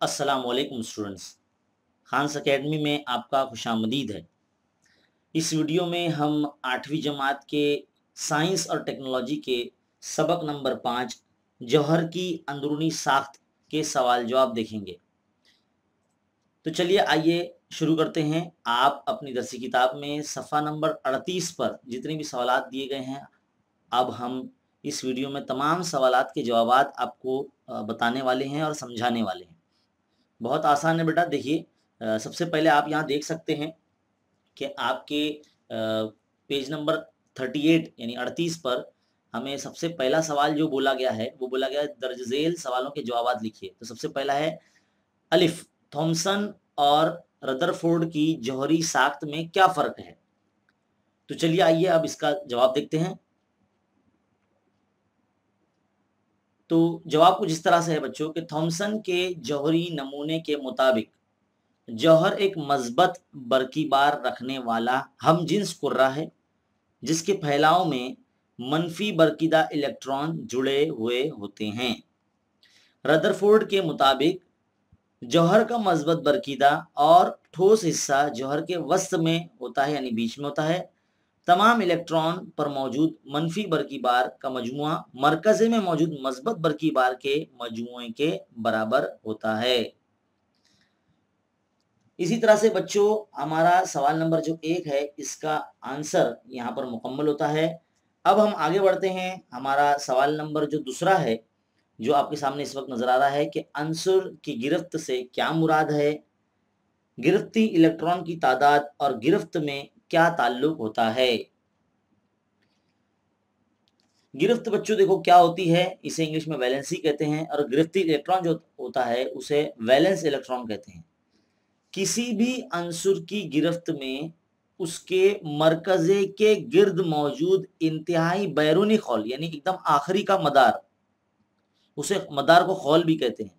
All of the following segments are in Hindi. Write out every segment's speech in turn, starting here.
अस्सलाम वालेकुम स्टूडेंट्स। खान्स एकेडमी में आपका खुशामदीद है। इस वीडियो में हम 8वीं जमात के साइंस और टेक्नोलॉजी के सबक नंबर 5 जौहर की अंदरूनी साख्त के सवाल जवाब देखेंगे। तो चलिए आइए शुरू करते हैं। आप अपनी दरसी किताब में सफ़ा नंबर 38 पर जितने भी सवालात दिए गए हैं, अब हम इस वीडियो में तमाम सवालात के जवाबात आपको बताने वाले हैं और समझाने वाले हैं। बहुत आसान है बेटा। देखिए, सबसे पहले आप यहाँ देख सकते हैं कि आपके पेज नंबर 38 यानी 38 पर हमें सबसे पहला सवाल जो बोला गया है वो बोला गया है, दर्ज झेल सवालों के जवाबात लिखिए। तो सबसे पहला है अलिफ, थॉमसन और रदरफोर्ड की जौहरी साख्त में क्या फर्क है। तो चलिए आइए अब इसका जवाब देखते हैं। तो जवाब कुछ इस तरह से है बच्चों कि थॉमसन के जौहरी नमूने के मुताबिक जौहर एक मजबूत बरकीबार रखने वाला हमजिन्स कुर्रा है जिसके फैलाव में मनफी बरकीदा इलेक्ट्रॉन जुड़े हुए होते हैं। रदरफोर्ड के मुताबिक जौहर का मजबूत बरकीदा और ठोस हिस्सा जौहर के वसत में होता है यानी बीच में होता है। तमाम इलेक्ट्रॉन पर मौजूद मनफी बरकीबार का मजमुआ मरकज़े में मौजूद मजबूत बरकीबार के मजमुए के बराबर होता है। इसी तरह से बच्चों हमारा सवाल नंबर जो 1 है इसका आंसर यहाँ पर मुकम्मल होता है। अब हम आगे बढ़ते हैं। हमारा सवाल नंबर जो दूसरा है जो आपके सामने इस वक्त नजर आ रहा है कि अंसुर की गिरफ्त से क्या मुराद है, गिरफ्ती इलेक्ट्रॉन की तादाद और गिरफ्त में क्या ताल्लुक होता है। गिरफ्त बच्चों देखो क्या होती है, इसे इंग्लिश में वैलेंसी कहते हैं और गिरफ्ती इलेक्ट्रॉन जो होता है उसे वैलेंस इलेक्ट्रॉन कहते हैं। किसी भी अंसुर की गिरफ्त में उसके मरकजे के गिर्द मौजूद इंतहाई बैरूनी खौल यानी एकदम आखिरी का मदार, उसे मदार को खौल भी कहते हैं,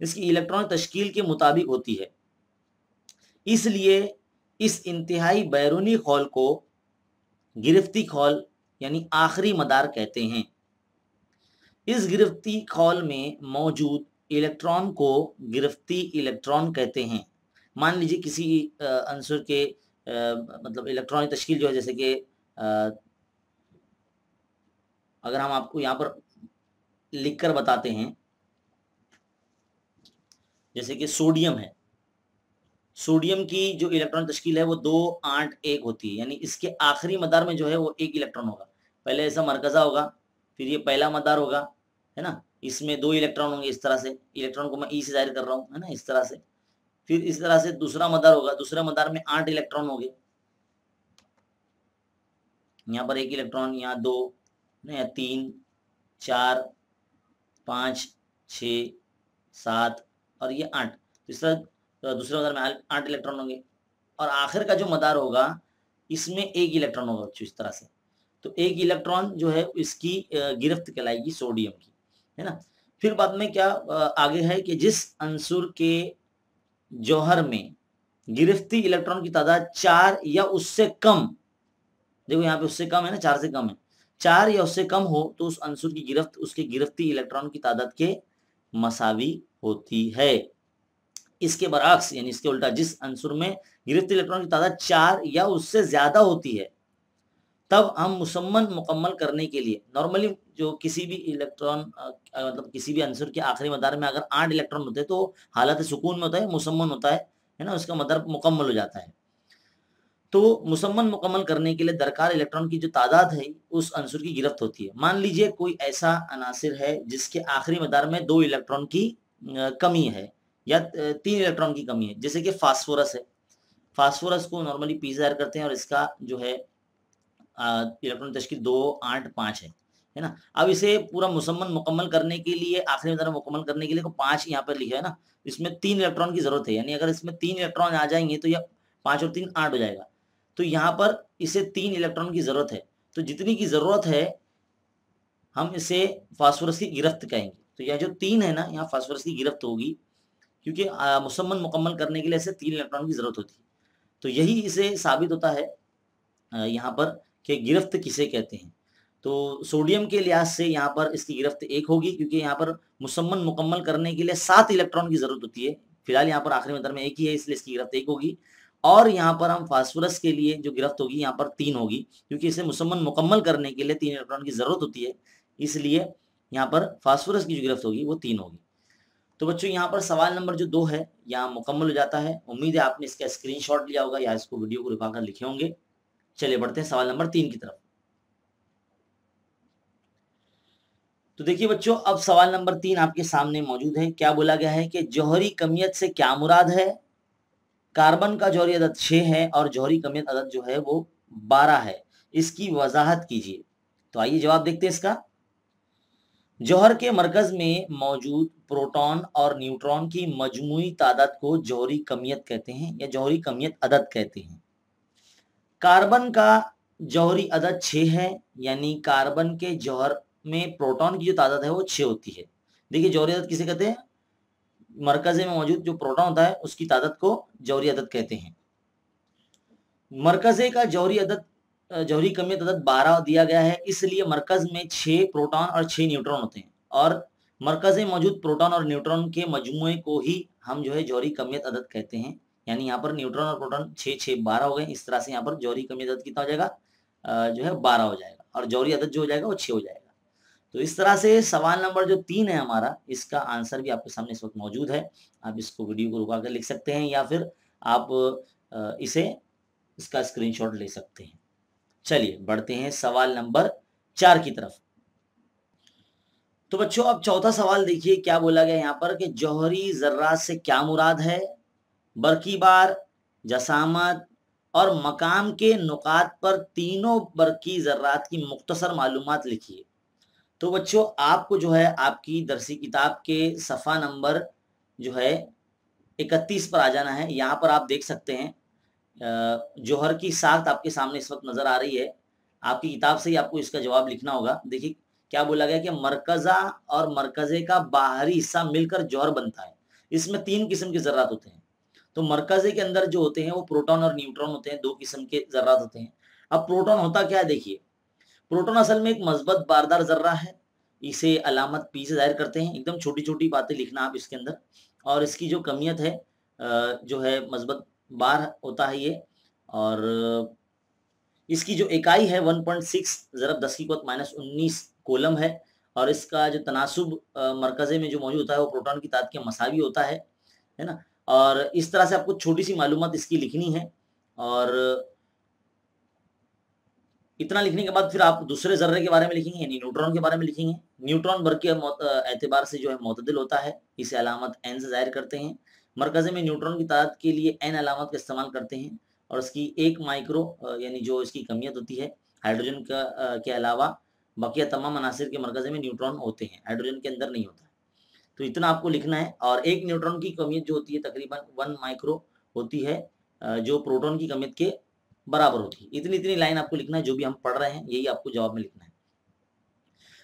इसकी इलेक्ट्रॉन तश्कील के मुताबिक होती है। इसलिए इस इंतहाई बैरूनी खौल को गिरफ्ती खौल यानी आखिरी मदार कहते हैं। इस गिरफ्ती खौल में मौजूद इलेक्ट्रॉन को गिरफ्ती इलेक्ट्रॉन कहते हैं। मान लीजिए किसी अंसुर के मतलब इलेक्ट्रॉनिक तश्कील जो है, जैसे कि अगर हम आपको यहाँ पर लिखकर बताते हैं, जैसे कि सोडियम है, सोडियम की जो इलेक्ट्रॉन तश्कील है वो 2 8 1 होती है, यानी इसके आखिरी मदार में जो है वो 1 इलेक्ट्रॉन होगा। पहले ऐसा मरकज़ा होगा, फिर ये पहला मदार होगा, है ना, इसमें 2 इलेक्ट्रॉन होंगे। इस तरह से इलेक्ट्रॉन को मैं ई से जाहिर कर रहा हूँ, है ना, इस तरह से। फिर इस तरह से दूसरा मदार होगा, दूसरे मदार में 8 इलेक्ट्रॉन होंगे। यहाँ पर 1 इलेक्ट्रॉन, यहाँ 2, यहाँ 3 4 5 6 7 और ये 8। इस तरह दूसरे मदार में 8 इलेक्ट्रॉन होंगे और आखिर का जो मदार होगा इसमें 1 इलेक्ट्रॉन होगा बच्चों, इस तरह से। तो 1 इलेक्ट्रॉन जो है इसकी गिरफ्त कहलाएगी सोडियम की, है ना। फिर बाद में क्या आगे है कि जिस अंसुर के जौहर में गिरफ्ती इलेक्ट्रॉन की तादाद 4 या उससे कम, देखो यहाँ पे उससे कम है ना, 4 से कम है, 4 या उससे कम हो तो उस अंसुर की गिरफ्त उसके गिरफ्ती इलेक्ट्रॉन की तादाद के मसावी होती है। इसके बरअक्स यानी इसके उल्टा, जिस अंसुर में गिरफ्ती इलेक्ट्रॉन की तादाद 4 या उससे ज्यादा होती है तब हम मुसम्मन मुकम्मल करने के लिए नॉर्मली जो किसी भी इलेक्ट्रॉन मतलब किसी भी अंसुर के आखिरी मदार में अगर 8 इलेक्ट्रॉन होते हैं तो हालत सुकून में होता है, मुसम्मन होता है ना, उसका मदार मुकम्मल हो जाता है। तो मुसम्मन मुकम्मल करने के लिए दरकार इलेक्ट्रॉन की जो तादाद है उस अंसुर की गिरफ्त होती है। मान लीजिए कोई ऐसा अनासिर है जिसके आखिरी मदार में 2 इलेक्ट्रॉन की कमी है या 3 इलेक्ट्रॉन की कमी है, जैसे कि फास्फोरस है। फास्फोरस को नॉर्मली पी जाहिर करते हैं और इसका जो है इलेक्ट्रॉन तश्कील 2 8 5 है ना। अब इसे पूरा मुसम्मन मुकम्मल करने के लिए, आखिरी मदार मुकम्मल करने के लिए 5 यहाँ पर लिखा है ना, इसमें 3 इलेक्ट्रॉन की जरूरत है, यानी अगर इसमें 3 इलेक्ट्रॉन आ जाएंगे तो यह 5 और 3 8 हो जाएगा। तो यहाँ पर इसे 3 इलेक्ट्रॉन की जरूरत है, तो जितनी की जरूरत है हम इसे फास्फोरस की गिरफ्त कहेंगे। तो यह जो 3 है ना, यहाँ फास्फोरस की गिरफ्त होगी, क्योंकि मुसम्मन मुकम्मल करने के लिए इसे 3 इलेक्ट्रॉन की जरूरत होती है। तो यही इसे साबित होता है यहाँ पर कि गिरफ्त किसे कहते हैं। तो सोडियम के लिहाज से यहाँ पर इसकी गिरफ्त 1 होगी, क्योंकि यहाँ पर मुसम्मन मुकम्मल करने के लिए 7 इलेक्ट्रॉन की जरूरत होती है। फिलहाल यहाँ पर आखिरी मंत्र में 1 ही है, इसलिए इसकी गिरफ्त 1 होगी। और यहाँ पर हम फास्फोरस के लिए जो गिरफ्त होगी यहाँ पर 3 होगी, क्योंकि इसे मुसम्मन मुकम्मल करने के लिए 3 इलेक्ट्रॉन की जरूरत होती है, इसलिए यहाँ पर फास्फोरस की जो गिरफ्त होगी वो 3 होगी। तो बच्चों यहाँ पर सवाल नंबर जो 2 है यहाँ मुकम्मल हो जाता है। उम्मीद है आपने इसका स्क्रीनशॉट लिया होगा या इसको वीडियो को रुका कर लिखे होंगे। चलिए बढ़ते हैं सवाल नंबर 3 की तरफ। तो देखिए बच्चों, अब सवाल नंबर 3 आपके सामने मौजूद है। क्या बोला गया है कि जौहरी कमियत से क्या मुराद है? कार्बन का जौहरी अदद 6 है और जौहरी कमियत अदद जो है वो 12 है, इसकी वजाहत कीजिए। तो आइए जवाब देखते हैं इसका। जौहर के मरकज में मौजूद प्रोटॉन और न्यूट्रॉन की मजमूई तादाद को जौहरी कमियत कहते हैं या जौहरी कमियत अदद कहते हैं। कार्बन का जौहरी अदद 6 है, यानी कार्बन के जौहर में प्रोटॉन की जो तादाद है वो 6 होती है। देखिए जौहरी अदद किसे कहते हैं? मरकजे में मौजूद जो प्रोटॉन होता है उसकी तादाद को जौहरी अदद कहते हैं। मरकजे का जौहरी अदद जौहरी कमियत अदद 12 दिया गया है, इसलिए मरकज में 6 प्रोटॉन और 6 न्यूट्रॉन होते हैं, और मरकज में मौजूद प्रोटॉन और न्यूट्रॉन के मजमुए को ही हम जो है जौहरी कमियत अदद कहते हैं। यानी यहाँ पर न्यूट्रॉन और प्रोटॉन 6 6 12 हो गए। इस तरह से यहाँ पर जौहरी कमियत अदद कितना हो जाएगा? जो है 12 हो जाएगा, और जौहरी अदद जो हो जाएगा वो 6 हो जाएगा। तो इस तरह से सवाल नंबर जो 3 है हमारा, इसका आंसर भी आपके सामने इस वक्त मौजूद है। आप इसको वीडियो को रुका कर लिख सकते हैं या फिर आप इसका स्क्रीनशॉट ले सकते हैं। चलिए बढ़ते हैं सवाल नंबर 4 की तरफ। तो बच्चों अब चौथा सवाल देखिए क्या बोला गया यहाँ पर कि जौहरी जर्रात से क्या मुराद है? बरकीबार, जसामत और मकाम के नुकात पर तीनों बरकी जर्रात की मुख्तसर मालूमात लिखिए। तो बच्चों आपको जो है आपकी दरसी किताब के सफ़ा नंबर जो है 31 पर आ जाना है। यहाँ पर आप देख सकते हैं जौहर की साख्त आपके सामने इस वक्त नजर आ रही है। आपकी किताब से ही आपको इसका जवाब लिखना होगा। देखिए क्या बोला गया कि मरकजा और मरकजे का बाहरी हिस्सा मिलकर जौहर बनता है। इसमें 3 किस्म के जर्रात होते हैं। तो मरकजे के अंदर जो होते हैं वो प्रोटॉन और न्यूट्रॉन होते हैं, 2 किस्म के जर्रात होते हैं। अब प्रोटॉन होता क्या है? देखिए प्रोटॉन असल में एक मजबूत बारदार जर्रा है। इसे अलामत पी से जाहिर करते हैं। एकदम छोटी छोटी बातें लिखना आप इसके अंदर। और इसकी जो कमियत है जो है मजबूत बार होता है ये, और इसकी जो इकाई है 1.6 ज़रब 10 की क़ुव्वत -19 कोलम है। और इसका जो तनासुब मरकज़े में जो मौजूद होता है वो प्रोटॉन की तादाद के मसावी होता है ना। और इस तरह से आपको छोटी सी मालूमात इसकी लिखनी है, और इतना लिखने के बाद फिर आप दूसरे जर्रे के बारे में लिखेंगे, यानी न्यूट्रॉन के बारे में लिखेंगे। न्यूट्रॉन बरक़ी एतबार से जो है मोतदिल होता है, इसे अलामत एन से जाहिर करते हैं। मरकज़े में न्यूट्रॉन की तादाद के लिए एन अलामत का इस्तेमाल करते हैं, और इसकी 1 माइक्रो यानी जो इसकी कमियत होती है हाइड्रोजन का के अलावा बाकी तमाम अनासिर के मरकज़े में न्यूट्रॉन होते हैं, हाइड्रोजन के अंदर नहीं होता है। तो इतना आपको लिखना है। और 1 न्यूट्रॉन की कमियत जो होती है तकरीबन 1 माइक्रो होती है, जो प्रोटॉन की कमियत के बराबर होती है। इतनी इतनी लाइन आपको लिखना है, जो भी हम पढ़ रहे हैं यही आपको जवाब में लिखना है।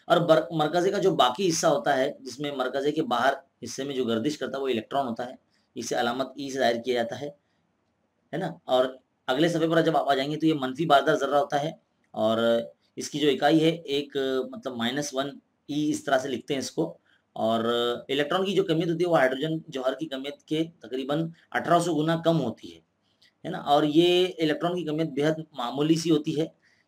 और मरकज़े का जो बाकी हिस्सा होता है, जिसमें मरकज़े के बाहर हिस्से में जो गर्दिश करता है वो इलेक्ट्रॉन होता है, इसे अलामत ई से जाहिर किया जाता है ना। और अगले सफ़े पर जब आप आ जाएंगे तो ये मनफी बारदार ज़र्रा होता है, और इसकी जो इकाई है एक मतलब -1 ई, इस तरह से लिखते हैं इसको। और इलेक्ट्रॉन की जो कमियत होती है वो हाइड्रोजन जौहर की कमियत के तकरीबन 1800 गुना कम होती है ना। और ये इलेक्ट्रॉन की कमियत बेहद मामूली सी होती है,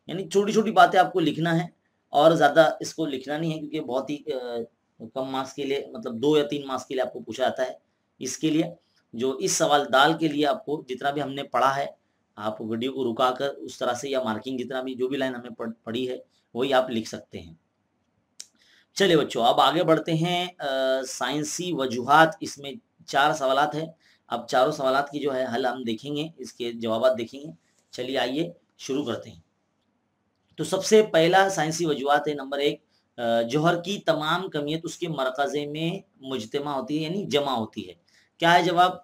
यानी छोटी छोटी बातें आपको लिखना है, और ज़्यादा इसको लिखना नहीं है, क्योंकि बहुत ही कम मार्क्स के लिए, मतलब 2 या 3 मार्क्स के लिए आपको पूछा जाता है। इसके लिए जो इस सवाल दाल के लिए आपको जितना भी हमने पढ़ा है, आप वीडियो को रुका कर उस तरह से, या मार्किंग जितना भी जो भी लाइन हमने पढ़ी है वही आप लिख सकते हैं। चलिए बच्चों अब आगे बढ़ते हैं। साइंसी वजूहात, इसमें 4 सवालात है। अब चारों सवालात की जो है हल हम देखेंगे, इसके जवाब देखेंगे। चलिए आइए शुरू करते हैं। तो सबसे पहला साइंसी वजूहात है नंबर 1, जौहर की तमाम कमियत उसके मरकज़े में मुजतमा होती है, यानी जमा होती है। क्या है जवाब?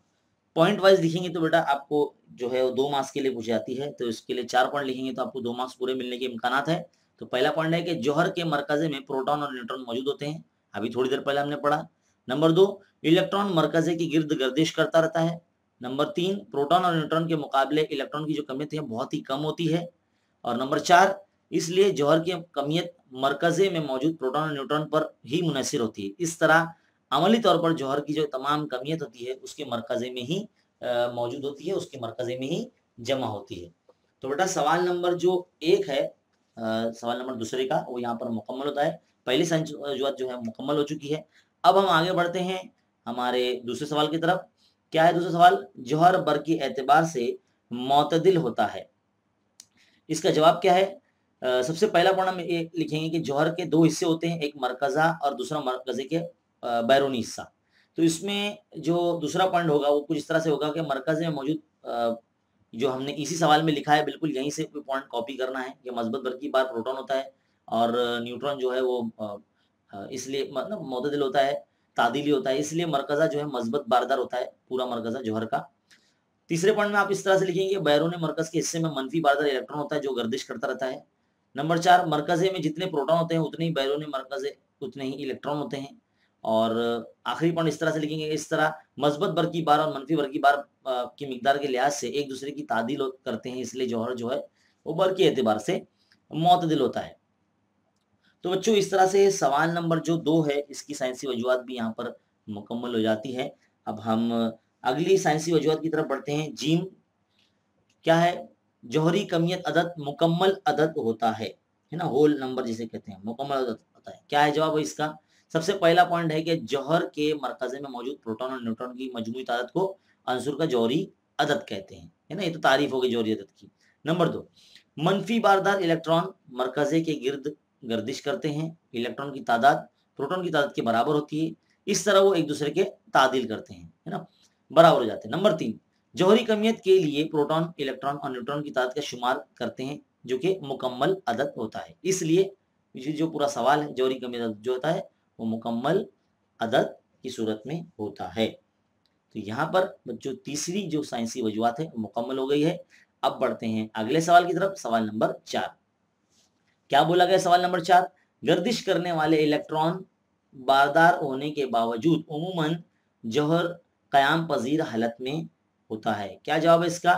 पॉइंट वाइज लिखेंगे तो बेटा आपको जो है 2 मार्क्स के लिए पूछी जाती है, तो इसके लिए 4 पॉइंट लिखेंगे तो आपको 2 मार्क्स पूरे मिलने के इम्कानात है। तो पहला पॉइंट है कि जौहर के मरकज़े में प्रोटॉन और न्यूट्रॉन मौजूद होते हैं, अभी थोड़ी देर पहले हमने पढ़ा। नंबर 2, इलेक्ट्रॉन मरकज़े की गिर्द गर्दिश करता रहता है। नंबर 3, प्रोटॉन और न्यूट्रॉन के मुकाबले इलेक्ट्रॉन की जो कमियत है बहुत ही कम होती है। और नंबर 4, इसलिए जौहर की कमियत मरकजे में मौजूद प्रोटॉन और न्यूट्रॉन पर ही मुनहसर होती है। इस तरह अमली तौर पर जौहर की जो तमाम कमियत होती है उसके मरकजे में ही मौजूद होती है, उसके मरकजे में ही जमा होती है। तो बेटा सवाल नंबर जो 1 है, सवाल नंबर दूसरे का, वो यहाँ पर मुकम्मल होता है। पहली साइंस वजूहत जो है मुकम्मल हो चुकी है। अब हम आगे बढ़ते हैं हमारे दूसरे सवाल की तरफ। क्या है दूसरा सवाल? जौहर बरकी एतबार से मोतदिल होता है। इसका जवाब क्या है? सबसे पहला पॉइंट हम ये लिखेंगे कि जौहर के 2 हिस्से होते हैं, एक मरकज़ा और दूसरा मरकज़े के बैरूनी हिस्सा। तो इसमें जो दूसरा पॉइंट होगा वो कुछ इस तरह से होगा कि मरकज़ में मौजूद जो हमने इसी सवाल में लिखा है, बिल्कुल यहीं से कोई पॉइंट कॉपी करना है कि मस्बत बरकी बार प्रोटॉन होता है और न्यूट्रॉन जो है वो इसलिए मतलब मोतदिल होता है, तादीली होता है, इसलिए मरकज़ा जो है मस्बत बारदार होता है, पूरा मरकज़ा जौहर का। तीसरे पॉइंट में आप इस तरह से लिखेंगे, बैरून मरकज के हिस्से में मनफी बारदार इलेक्ट्रॉन होता है जो गर्दिश करता रहता है। नंबर 4, मरकजे में जितने प्रोटॉन होते हैं उतने ही बैरून मरकजे उतने ही इलेक्ट्रॉन होते हैं। और आखिरी पॉइंट इस तरह से लिखेंगे, इस तरह मस्बत बरकी बार और मनफी बरकी बार की मिकदार के लिहाज से एक दूसरे की तादील करते हैं, इसलिए जौहर जो है वो बरकी एतबार से मोतदिल होता है। तो बच्चों इस तरह से सवाल नंबर जो 2 है इसकी साइंसी वजूहत भी यहाँ पर मुकम्मल हो जाती है। अब हम अगली साइंसी वजूहत की तरफ बढ़ते हैं। जीम क्या है? जौहरी कमियत अदद मुकम्मल अदद होता है ना, होल नंबर जिसे कहते हैं, मुकम्मल अदद होता है। क्या है जवाब इसका? सबसे पहला पॉइंट है कि जौहर के मरकजे में मौजूद प्रोटॉन और न्यूट्रॉन की मजमूई तादाद को अंसुर का जौहरी अदद कहते हैं, है ना, ये तो तारीफ हो गई जौहरी अदद की। नंबर 2, मनफी बारदार इलेक्ट्रॉन मरकजे के गिर्द गर्दिश करते हैं, इलेक्ट्रॉन की तादाद प्रोटॉन की तादाद के बराबर होती है, इस तरह वो एक दूसरे के तादील करते हैं, है ना, बराबर हो जाते हैं। नंबर 3, जौहरी कमियत के लिए प्रोटॉन, इलेक्ट्रॉन और न्यूट्रॉन की तादाद का शुमार करते हैं जो कि मुकम्मल अदद होता है, इसलिए ये जो पूरा सवाल है जौहरी कमियत जो होता है वो मुकम्मल अदद की सूरत में होता है। तो यहाँ पर जो तीसरी जो साइंसी वजूहत है मुकम्मल हो गई है। अब बढ़ते हैं अगले सवाल की तरफ, सवाल नंबर 4। क्या बोला गया सवाल नंबर 4? गर्दिश करने वाले इलेक्ट्रॉन बारदार होने के बावजूद उमूमन जौहर कयाम पजीर हालत में होता है। क्या जवाब है इसका?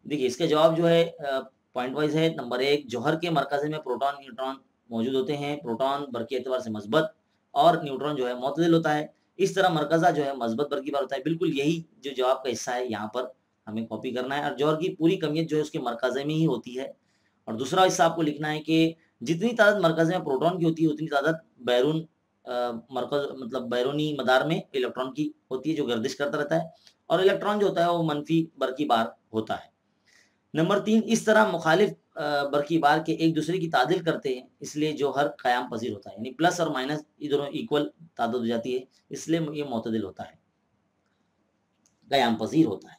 देखिए इसका जवाब जो है पॉइंट वाइज है। नंबर 1, जौहर के मरकज़े में प्रोटॉन न्यूट्रॉन मौजूद होते हैं, प्रोटॉन बरकी एतबार से मस्बत और न्यूट्रॉन जो है मोतदिल होता है, इस तरह मरकज़ा जो है मस्बत बरकी बार होता है। बिल्कुल यही जो जवाब का हिस्सा है यहाँ पर हमें कॉपी करना है और जौहर की पूरी कमियत जो है उसके मरकज़े में ही होती है। और दूसरा हिस्सा आपको लिखना है कि जितनी तादाद मरकज़ में प्रोटॉन की होती है उतनी तादाद बैरून मरकज़ मतलब बैरूनी मदार में इलेक्ट्रॉन की होती है जो गर्दिश करता रहता है, और इलेक्ट्रॉन जो होता है वो मनफी बरकी बार होता है। नंबर 3, इस तरह मुखालिफ बरकी बार के एक दूसरे की तादील करते हैं, इसलिए जौहर कयाम पजीर होता है, यानी प्लस और माइनस ये दोनों इक्वल तादाद हो जाती है, इसलिए ये मोतदिल होता है, कयाम पजीर होता है।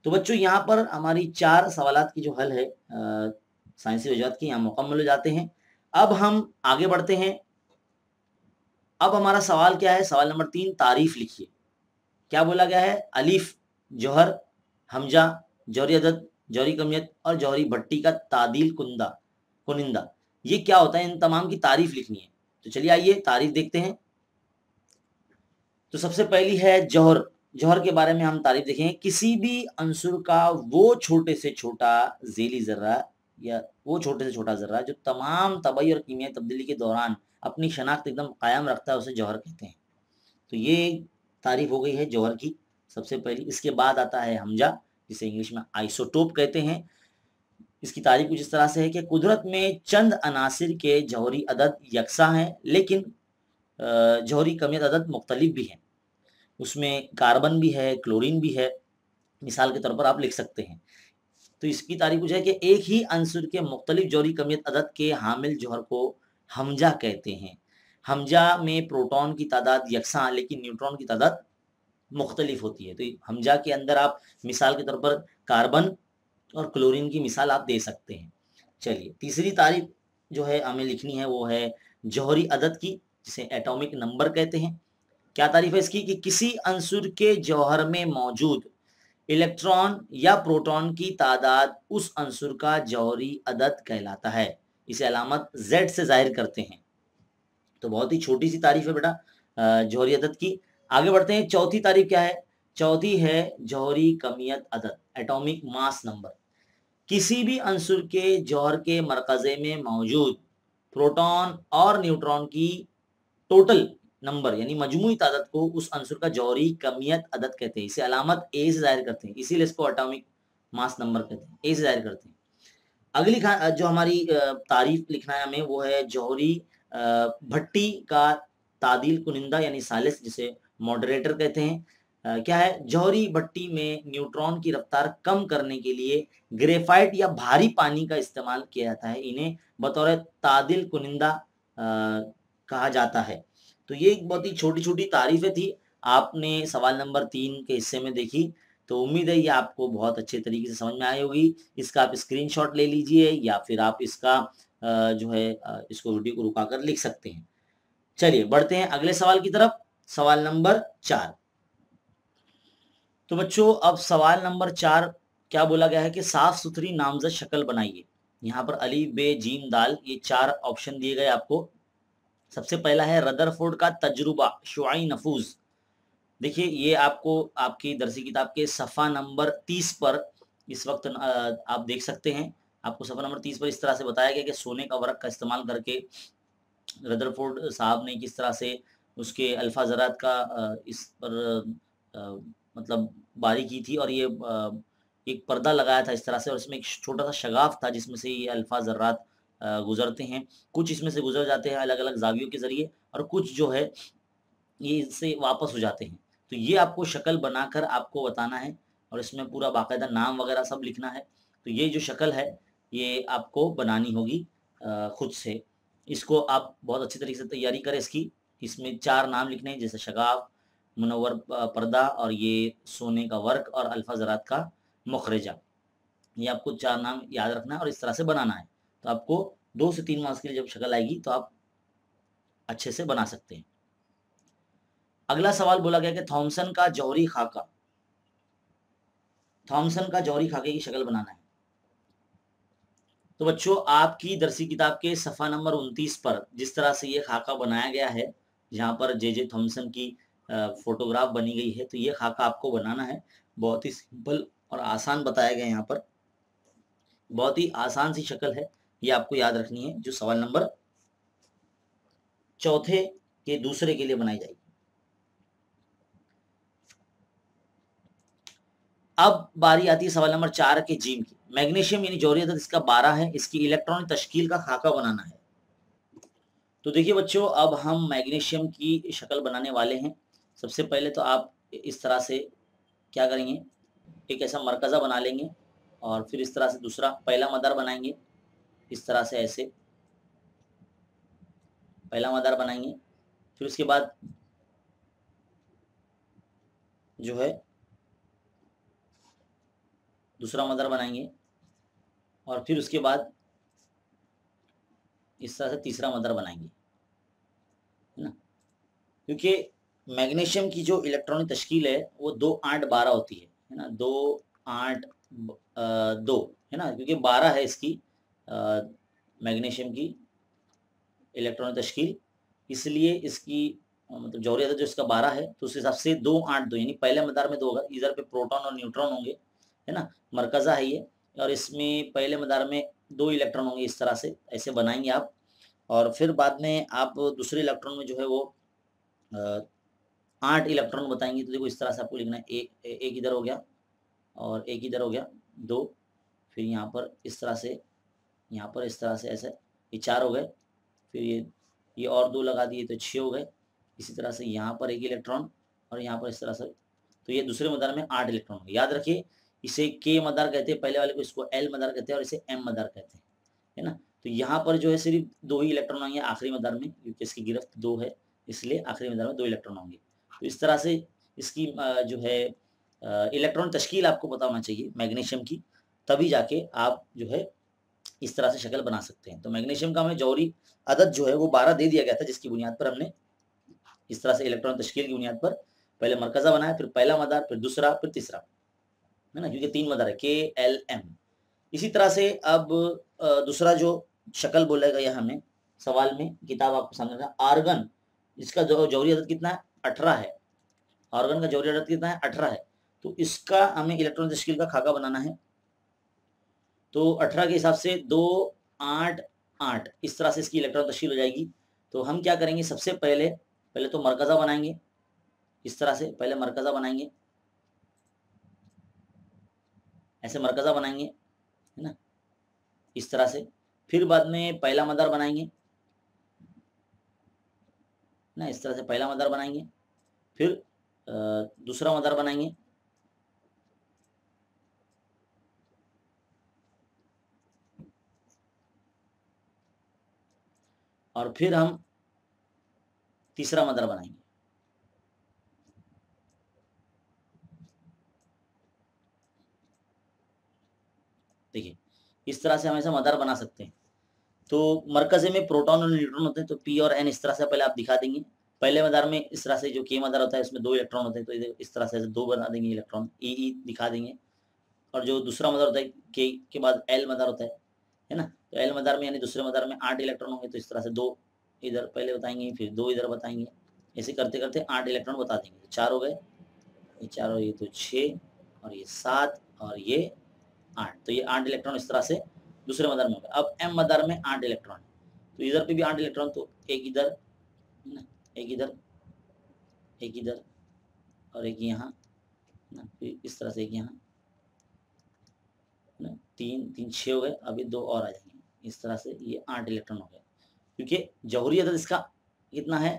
तो बच्चों यहाँ पर हमारी 4 सवालात की जो हल है साइंसी वजूहत की यहाँ मुकम्मल हो जाते हैं। अब हम आगे बढ़ते हैं। अब हमारा सवाल क्या है? सवाल नंबर 3, तारीफ लिखिए। क्या बोला गया है? अलीफ जौहर, हमजा जौहरी अदद, जौहरी कमियत और जौहरी भट्टी का तादील कुनिंदा, ये क्या होता है? इन तमाम की तारीफ लिखनी है। तो चलिए आइए तारीफ देखते हैं। तो सबसे पहली है जौहर। जौहर के बारे में हम तारीफ देखें, किसी भी अंसुर का वो छोटे से छोटा झेली जर्रा या वो छोटे से छोटा जर्रा जो तमाम तबाही और कीमियाई तब्दीली के दौरान अपनी शनाख्त एकदम कायम रखता है उसे जौहर कहते हैं। तो ये तारीफ हो गई है जौहर की सबसे पहली। इसके बाद आता है हमजा, जिसे इंग्लिश में आइसोटोप कहते हैं। इसकी तारीफ कुछ इस तरह से है कि कुदरत में चंद अनासिर के जौहरी अदद यकसा हैं, लेकिन जौहरी कमियत अदद मुख्तलिफ भी हैं। उसमें कार्बन भी है, क्लोरीन भी है, मिसाल के तौर पर आप लिख सकते हैं। तो इसकी तारीफ कुछ है कि एक ही अंसुर के मुख्तलिफ जौहरी कमियत अदद के हामिल जौहर को हमजा कहते हैं। हमजा में प्रोटॉन की तादाद यकसा लेकिन न्यूट्रॉन की तादाद मुख्तलिफ होती है। तो हमजा के अंदर आप मिसाल के तौर पर कार्बन और क्लोरीन की मिसाल आप दे सकते हैं। चलिए तीसरी तारीफ जो है हमें लिखनी है वो है जौहरी अदद की, जिसे एटॉमिक नंबर कहते हैं। क्या तारीफ है इसकी? कि किसी अंसुर के जौहर में मौजूद इलेक्ट्रॉन या प्रोटॉन की तादाद उस अंसुर का जौहरी अदद कहलाता है। इसे अलामत Z से जाहिर करते हैं। तो बहुत ही छोटी सी तारीफ है बेटा जौहरी अदद की। आगे बढ़ते हैं। चौथी तारीफ क्या है? चौथी है जौहरी कमियत अदद, एटॉमिक मास नंबर। किसी भी अंसुर के जौहर के मरकजे में मौजूद प्रोटॉन और न्यूट्रॉन की टोटल नंबर यानी मजमूई तादाद को उस अंसुर का जौहरी कमियत अदद कहते हैं। इसे अलामत ए से जाहिर करते हैं, इसीलिए इसको एटॉमिक मास नंबर कहते हैं, ए से जाहिर करते हैं। अगली जो हमारी तारीफ लिखना है हमें वो है जौहरी भट्टी का तादील कुनिंदा यानी सालिस, जिसे मॉडरेटर कहते हैं। क्या है, जौहरी भट्टी में न्यूट्रॉन की रफ्तार कम करने के लिए ग्रेफाइट या भारी पानी का इस्तेमाल किया जाता है। इन्हें बतौर तादिल कुनिंदा कहा जाता है। तो ये एक बहुत ही छोटी छोटी तारीफें थी, आपने सवाल नंबर 3 के हिस्से में देखी। तो उम्मीद है ये आपको बहुत अच्छे तरीके से समझ में आई होगी। इसका आप स्क्रीनशॉट ले लीजिए या फिर आप इसका जो है इसको वीडियो को रुका कर लिख सकते हैं। चलिए बढ़ते हैं अगले सवाल की तरफ, सवाल नंबर 4। तो बच्चों अब सवाल नंबर 4 क्या बोला गया है कि साफ सुथरी नामजद शक्ल बनाइए। यहाँ पर अलीफ बे जीम दाल ये 4 ऑप्शन दिए गए आपको। सबसे पहला है रदरफोर्ड का तजुर्बा शुआई नफूज। देखिए ये आपको आपकी दरसी किताब के सफ़ा नंबर 30 पर इस वक्त आप देख सकते हैं। आपको सफ़ा नंबर 30 पर इस तरह से बताया गया कि सोने का वर्क का इस्तेमाल करके रदरफोर्ड साहब ने किस तरह से उसके अल्फा ज़रात का इस पर मतलब बारी की थी, और ये एक पर्दा लगाया था इस तरह से, और इसमें एक छोटा सा शगाफ था जिसमें से ये अल्फा ज़रात गुजरते हैं। कुछ इसमें से गुजर जाते हैं अलग अलग जावियों के ज़रिए, और कुछ जो है ये इससे वापस हो जाते हैं। तो ये आपको शक्ल बनाकर आपको बताना है, और इसमें पूरा बाकायदा नाम वगैरह सब लिखना है। तो ये जो शक्ल है ये आपको बनानी होगी खुद से। इसको आप बहुत अच्छी तरीके से तैयारी करें इसकी। इसमें 4 नाम लिखने हैं, जैसे शगाफ, मुनव्वर पर्दा, और ये सोने का वर्क, और अल्फा ज़रात का मुखरजा। ये आपको 4 नाम याद रखना है और इस तरह से बनाना है। तो आपको 2 से 3 मार्क्स के लिए जब शक्ल आएगी तो आप अच्छे से बना सकते हैं। अगला सवाल बोला गया कि थॉमसन का जौहरी खाका, थॉमसन का जौहरी खाके की शक्ल बनाना है। तो बच्चों आपकी दरसी किताब के सफ़ा नंबर 29 पर जिस तरह से ये खाका बनाया गया है, जहाँ पर जे थॉमसन की फोटोग्राफ बनी गई है, तो ये खाका आपको बनाना है। बहुत ही सिंपल और आसान बताया गया है यहाँ पर, बहुत ही आसान सी शक्ल है, ये आपको याद रखनी है, जो सवाल नंबर 4 के दूसरे के लिए बनाई जाएगी। अब बारी आती है सवाल नंबर 4 के जीम की। मैग्नीशियम यानी जौहरी अदद इसका 12 है, इसकी इलेक्ट्रॉनिक तश्कील का खाका बनाना है। तो देखिए बच्चों अब हम मैग्नीशियम की शक्ल बनाने वाले हैं। सबसे पहले तो आप इस तरह से क्या करेंगे, एक ऐसा मरकज़ा बना लेंगे, और फिर इस तरह से दूसरा पहला मदार बनाएंगे, इस तरह से ऐसे पहला मदार बनाएंगे। फिर उसके बाद जो है दूसरा मदार बनाएंगे, और फिर उसके बाद इस तरह से तीसरा मदार बनाएंगे, है ना। क्योंकि मैग्नीशियम की जो इलेक्ट्रॉनिक तश्कील है वो 2 8 12 होती है ना, 2 8 2 है ना, क्योंकि 12 है इसकी मैग्नीशियम की इलेक्ट्रॉनिक तश्कील, इसलिए इसकी मतलब जौहरी अदद जो इसका 12 है, तो उस हिसाब से 2 8 2 यानी पहले मदार में 2 होगा, इधर पे प्रोटॉन और न्यूट्रॉन होंगे, है ना, मरकज़ा है ये, और इसमें पहले मदार में 2 इलेक्ट्रॉन होंगे, इस तरह से ऐसे बनाएंगे आप। और फिर बाद में आप दूसरे इलेक्ट्रॉन में जो है वो 8 इलेक्ट्रॉन बताएंगे। तो देखो इस तरह से आपको लिखना है, एक इधर हो गया और एक इधर हो गया 2, फिर यहाँ पर इस तरह से, यहाँ पर इस तरह से, ऐसे ये 4 हो गए, फिर ये और 2 लगा दिए तो 6 हो गए। इसी तरह से यहाँ पर 1 इलेक्ट्रॉन, और यहाँ पर इस तरह से, तो ये दूसरे मदार में 8 इलेक्ट्रॉन होंगे। याद रखिए इसे के मदार कहते हैं पहले वाले को, इसको एल मदार कहते हैं, और इसे एम मदार कहते हैं, है ना। तो यहाँ पर जो है सिर्फ 2 ही इलेक्ट्रॉन होंगे आखिरी मदार में, क्योंकि इसकी गिरफ्त 2 है, इसलिए आखिरी मदार में 2 इलेक्ट्रॉन होंगे। तो इस तरह से इसकी जो है इलेक्ट्रॉन तश्कील आपको पता होना चाहिए मैग्नीशियम की, तभी जाके आप जो है इस तरह से शक्ल बना सकते हैं। तो मैग्नीशियम का हमें जौहरी अदद जो है वो 12 दे दिया गया था, जिसकी बुनियाद पर हमने इस तरह से इलेक्ट्रॉन तश्कील की बुनियाद पर पहले मरकज़ा बनाया, फिर पहला मदार, फिर दूसरा, फिर तीसरा, है ना, क्योंकि 3 मदार है के एल एम। इसी तरह से अब दूसरा जो शक्ल बोला गया हमें सवाल में, किताब आपको सामने रखा, आर्गन, इसका जो जौहरी अदद कितना है 18 है, आर्गन का जौहरी अदद कितना है 18 है। तो इसका हमें इलेक्ट्रॉन तश्कील का खाका बनाना है। तो 18 के हिसाब से 2 8 8 इस तरह से इसकी इलेक्ट्रॉन तश्कील हो जाएगी। तो हम क्या करेंगे, सबसे पहले तो मरकज़ा बनाएंगे, इस तरह से पहले मरकज़ा बनाएंगे, ऐसे मरकज़ा बनाएंगे, है ना, इस तरह से। फिर बाद में पहला मदार बनाएंगे ना, इस तरह से पहला मदार बनाएंगे। फिर दूसरा मदार बनाएंगे, और फिर हम तीसरा मदार बनाएंगे। देखिए इस तरह से हम ऐसा मदार बना सकते हैं। तो मरकज़े में प्रोटॉन और न्यूट्रॉन होते हैं, तो पी और एन इस तरह से पहले आप दिखा देंगे। पहले मदार में इस तरह से जो के मदार होता है उसमें 2 इलेक्ट्रॉन होते हैं, तो इस तरह से 2 बना देंगे इलेक्ट्रॉन, ई दिखा देंगे। और जो दूसरा मदार होता है के बाद एल मदार होता है ना, तो एल मदार में यानी दूसरे मदार में 8 इलेक्ट्रॉन होंगे, तो इस तरह से 2 इधर पहले बताएंगे, फिर 2 इधर बताएंगे, ऐसे करते करते 8 इलेक्ट्रॉन बता देंगे। 4 हो गए, ये 4 और ये तो 6 और ये 7 और ये 8, तो ये 8 इलेक्ट्रॉन इस तरह से दूसरे मदार में होगा। अब एम मदार में 8 इलेक्ट्रॉन, तो इधर पे भी 8 इलेक्ट्रॉन, तो एक इधर ना, एक इधर, एक इधर और एक यहाँ ना, फिर इस तरह से एक यहाँ ना, 3 3 6 हो गए। अभी 2 और आ जाएंगे, इस तरह से ये 8 इलेक्ट्रॉन हो गए। क्योंकि जौहरी अदद इसका कितना है,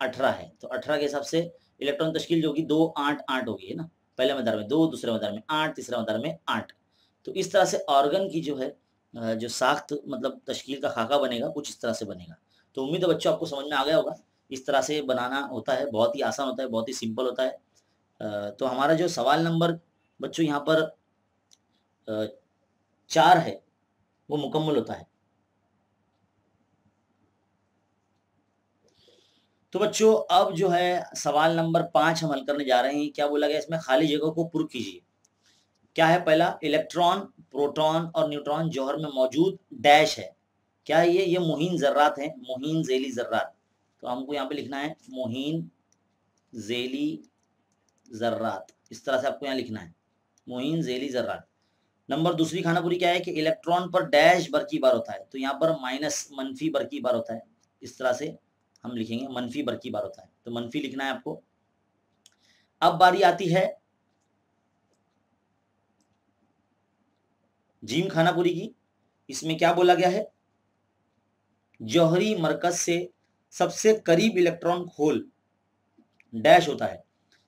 18 है, तो 18 के हिसाब से इलेक्ट्रॉन तश्कील जो होगी 2 8 8 होगी, है ना। पहले मदार में 2, दूसरे मदार में 8, तीसरे मदार में 8। तो इस तरह से ऑर्गन की जो है जो साख्त मतलब तश्कील का खाका बनेगा, कुछ इस तरह से बनेगा। तो उम्मीद है बच्चों आपको समझ में आ गया होगा। इस तरह से बनाना होता है, बहुत ही आसान होता है, बहुत ही सिंपल होता है। तो हमारा जो सवाल नंबर बच्चों यहाँ पर 4 है वो मुकम्मल होता है। तो बच्चों अब जो है सवाल नंबर 5 हम हल करने जा रहे हैं। क्या बोला गया इसमें, खाली जगह को पुर कीजिए। क्या है, पहला इलेक्ट्रॉन, प्रोटॉन और न्यूट्रॉन जौहर में मौजूद डैश है। क्या है ये मुहीन जर्रात है, मुहीन जेली जर्रात। तो हमको यहाँ पे लिखना है मुहीन जेली जर्रात, इस तरह से आपको यहाँ लिखना है मुहीन जेली जर्रात। नंबर दूसरी खानापुरी क्या है कि इलेक्ट्रॉन पर डैश बरकी बार होता है, तो यहाँ पर माइनस मनफी बरकी बार होता है, इस तरह से हम लिखेंगे मनफी बरकी बार होता है, तो मनफी लिखना है आपको। अब बारी आती है जीम खानापुरी की। इसमें क्या बोला गया है, जौहरी मरकज से सबसे करीब इलेक्ट्रॉन खोल डैश होता है।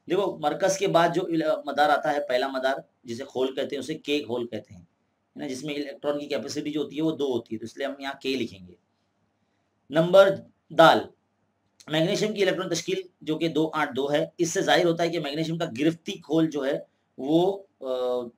देखो मरकज के बाद जो मदार आता है, पहला मदार जिसे खोल कहते हैं, उसे के खोल कहते हैं, है ना, जिसमें इलेक्ट्रॉन की कैपेसिटी जो होती है वो 2 होती है, तो इसलिए हम यहाँ के लिखेंगे। नंबर दाल, मैग्नीशियम की इलेक्ट्रॉन तश्कील जो कि 282 है। इससे जाहिर होता है कि मैग्नीशियम का गिरफ्ती खोल जो है वो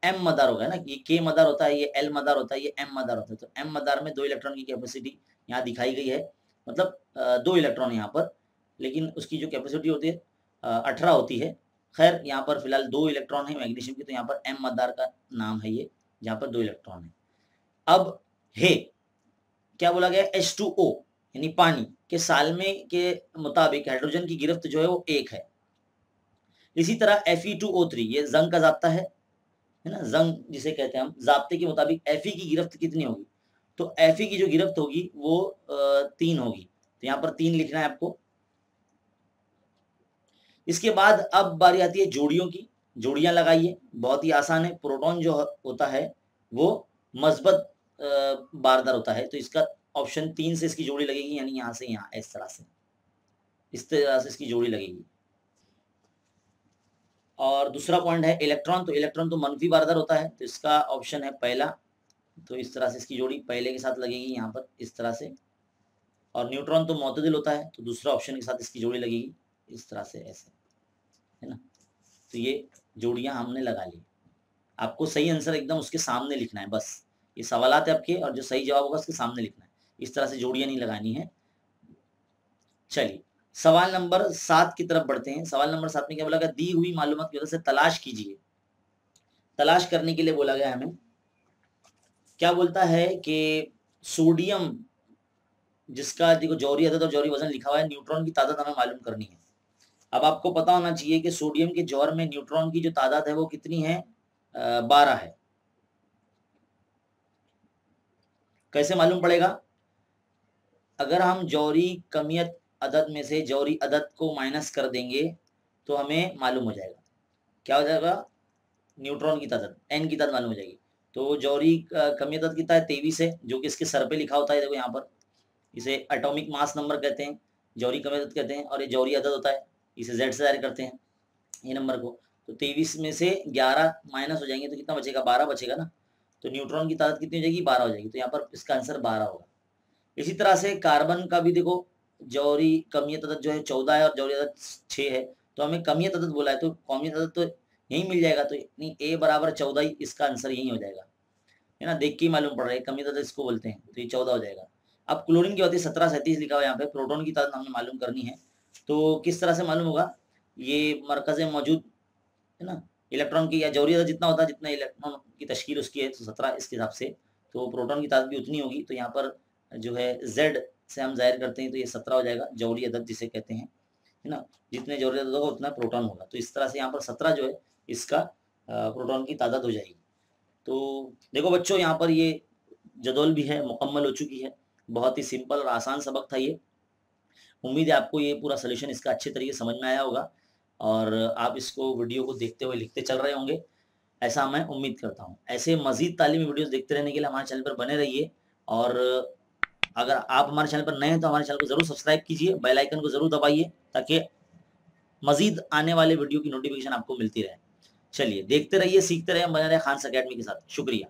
एम मदार होगा, है ना। ये के मदार होता है, ये एल मदार होता है, ये एम मदार होता है। तो एम मदार में 2 इलेक्ट्रॉन की कैपेसिटी यहाँ दिखाई गई है, मतलब 2 इलेक्ट्रॉन यहाँ पर, लेकिन उसकी जो कैपेसिटी होती है 18 होती है। खैर यहाँ पर फिलहाल 2 इलेक्ट्रॉन है मैग्नीशियम की, तो यहाँ पर एम मदार का नाम है ये, जहाँ पर 2 इलेक्ट्रॉन है। अब है क्या बोला गया, H2O यानी पानी के सालमे के मुताबिक हाइड्रोजन की गिरफ्त जो है वो 1 है। इसी तरह Fe2O3 ये जंग का जाब्ता है ना, जंग जिसे कहते हैं हम, जाब्ते के मुताबिक Fe की गिरफ्त कितनी होगी, तो Fe की जो गिरफ्त होगी वो 3 होगी, तो यहाँ पर 3 लिखना है आपको। इसके बाद अब बारी आती है जोड़ियों की, जोड़ियां लगाइए, बहुत ही आसान है। प्रोटॉन जो होता है वो मस्बत बारदार होता है, तो इसका ऑप्शन 3 से इसकी जोड़ी लगेगी, यानी यहाँ से यहाँ, इस तरह से इसकी जोड़ी लगेगी। और दूसरा पॉइंट है इलेक्ट्रॉन, तो इलेक्ट्रॉन तो मनफी बारदार होता है, तो इसका ऑप्शन है पहला, तो इस तरह से इसकी जोड़ी पहले के साथ लगेगी यहाँ पर, इस तरह से। और न्यूट्रॉन तो मोतदिल होता है, तो दूसरा ऑप्शन के साथ इसकी जोड़ी लगेगी, इस तरह से, ऐसे, है ना। तो ये जोड़ियां हमने लगा ली। आपको सही आंसर एकदम उसके सामने लिखना है, बस ये सवालात है आपके, और जो सही जवाब होगा उसके सामने लिखना है, इस तरह से जोड़ियां नहीं लगानी है। चलिए सवाल नंबर 7 की तरफ बढ़ते हैं। सवाल नंबर 7 में क्या बोला गया, दी हुई मालूमात की वजह से तलाश कीजिए। तलाश करने के लिए बोला गया हमें, क्या बोलता है कि सोडियम जिसका देखो जौहरी अदद और जौहरी वजन लिखा हुआ है, न्यूट्रॉन की तादाद हमें मालूम करनी है। अब आपको पता होना चाहिए कि सोडियम के जौहर में न्यूट्रॉन की जो तादाद है वो कितनी है, 12 है। कैसे मालूम पड़ेगा? अगर हम जौहरी कमियत अदद में से जौहरी अदद को माइनस कर देंगे तो हमें मालूम हो जाएगा, क्या हो जाएगा? न्यूट्रॉन की तादाद, एन की तादाद मालूम हो जाएगी। तो जौहरी कमियत अदद कितना है? 23 है, जो कि इसके सर पे लिखा होता है, देखो यहाँ पर, इसे एटॉमिक मास नंबर कहते हैं, जौहरी कमियत अदद कहते हैं, और ये जौहरी अदद होता है, इसे जेड से जाहिर करते हैं ये नंबर को। तो 23 में से 11 माइनस हो जाएंगे तो कितना बचेगा? 12 बचेगा ना। तो न्यूट्रॉन की तादाद कितनी हो जाएगी? 12 हो जाएगी। तो यहाँ पर इसका आंसर 12 होगा। इसी तरह से कार्बन का भी देखो, जौहरी कमियत अदद जो है 14 है और जौहरी अदद 6 है, तो हमें कमियत अदद बोला है तो कमियत अदद तो यही मिल जाएगा। तो नहीं, ए बराबर 14 ही इसका आंसर यही हो जाएगा, है ना। देख के ही मालूम पड़ रहा है, कमियत अदद इसको बोलते हैं, तो ये 14 हो जाएगा। अब क्लोरीन की होती है 1737 लिखा हुआ है यहाँ पे, प्रोटॉन की तादाद हमें मालूम करनी है। तो किस तरह से मालूम होगा? ये मरकज में मौजूद, है ना, इलेक्ट्रॉन की या जौहरी अदद जितना होता है, जितना इलेक्ट्रॉन की तश्कील उसकी है, तो 17 इसके हिसाब से, तो प्रोटॉन की तादाद भी उतनी होगी। तो यहाँ पर जो है जेड से हम जाहिर करते हैं, तो ये 17 हो जाएगा, जौहरी अदद जिसे कहते हैं, है ना। जितने जौहरी अदद होगा उतना प्रोटॉन होगा। तो इस तरह से यहाँ पर 17 जो है इसका प्रोटॉन की तादाद हो जाएगी। तो देखो बच्चों, यहाँ पर ये जदौल भी है, मुकम्मल हो चुकी है। बहुत ही सिंपल और आसान सबक था ये। उम्मीद है आपको ये पूरा सोल्यूशन इसका अच्छे तरीके समझ में आया होगा और आप इसको वीडियो को देखते हुए लिखते चल रहे होंगे, ऐसा मैं उम्मीद करता हूँ। ऐसे मजीद तालीमी वीडियोस देखते रहने के लिए हमारे चैनल पर बने रहिए, और अगर आप हमारे चैनल पर नए हैं तो हमारे चैनल को जरूर सब्सक्राइब कीजिए, बेल आइकन को जरूर दबाइए, ताकि मजीद आने वाले वीडियो की नोटिफिकेशन आपको मिलती रहे। चलिए देखते रहिए, सीखते रहिए, बने रहे खान्स अकेडमी के साथ। शुक्रिया।